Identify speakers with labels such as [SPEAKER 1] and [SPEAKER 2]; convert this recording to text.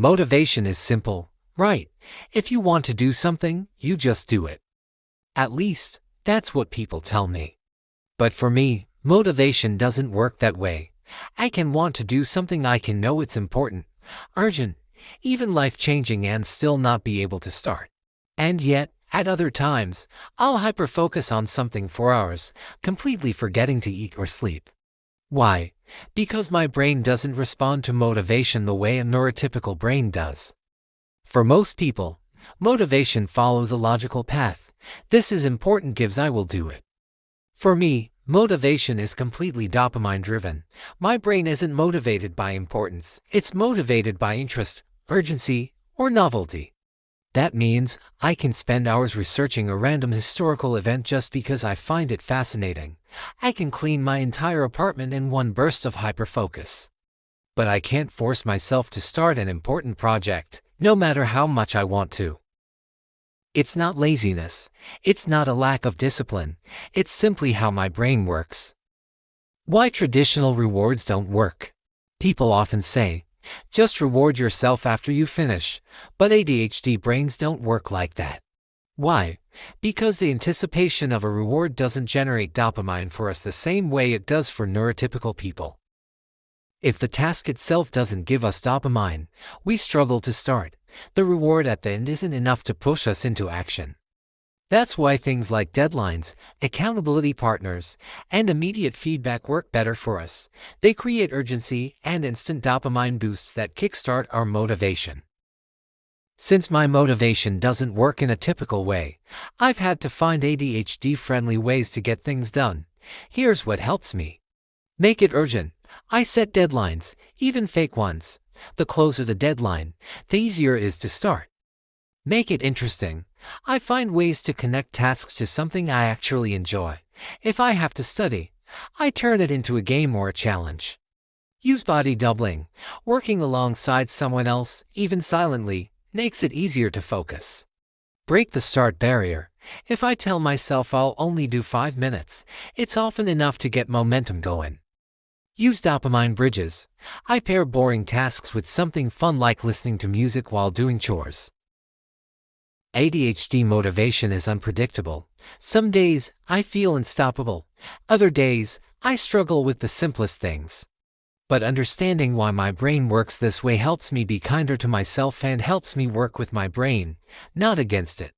[SPEAKER 1] Motivation is simple, right? If you want to do something, you just do it. At least, that's what people tell me. But for me, motivation doesn't work that way. I can want to do something, I can know it's important, urgent, even life-changing, and still not be able to start. And yet, at other times, I'll hyper-focus on something for hours, completely forgetting to eat or sleep. Why? Because my brain doesn't respond to motivation the way a neurotypical brain does. For most people, motivation follows a logical path. This is important, gives I will do it. For me, motivation is completely dopamine-driven. My brain isn't motivated by importance, it's motivated by interest, urgency, or novelty. That means I can spend hours researching a random historical event just because I find it fascinating. I can clean my entire apartment in one burst of hyperfocus. But I can't force myself to start an important project, no matter how much I want to. It's not laziness, it's not a lack of discipline, it's simply how my brain works. Why traditional rewards don't work? People often say, just reward yourself after you finish, but ADHD brains don't work like that. Why? Because the anticipation of a reward doesn't generate dopamine for us the same way it does for neurotypical people. If the task itself doesn't give us dopamine, we struggle to start. The reward at the end isn't enough to push us into action. That's why things like deadlines, accountability partners, and immediate feedback work better for us. They create urgency and instant dopamine boosts that kickstart our motivation. Since my motivation doesn't work in a typical way, I've had to find ADHD-friendly ways to get things done. Here's what helps me. Make it urgent. I set deadlines, even fake ones. The closer the deadline, the easier it is to start. Make it interesting. I find ways to connect tasks to something I actually enjoy. If I have to study, I turn it into a game or a challenge. Use body doubling. Working alongside someone else, even silently, makes it easier to focus. Break the start barrier. If I tell myself I'll only do 5 minutes, it's often enough to get momentum going. Use dopamine bridges. I pair boring tasks with something fun like listening to music while doing chores. ADHD motivation is unpredictable. Some days, I feel unstoppable. Other days, I struggle with the simplest things. But understanding why my brain works this way helps me be kinder to myself and helps me work with my brain, not against it.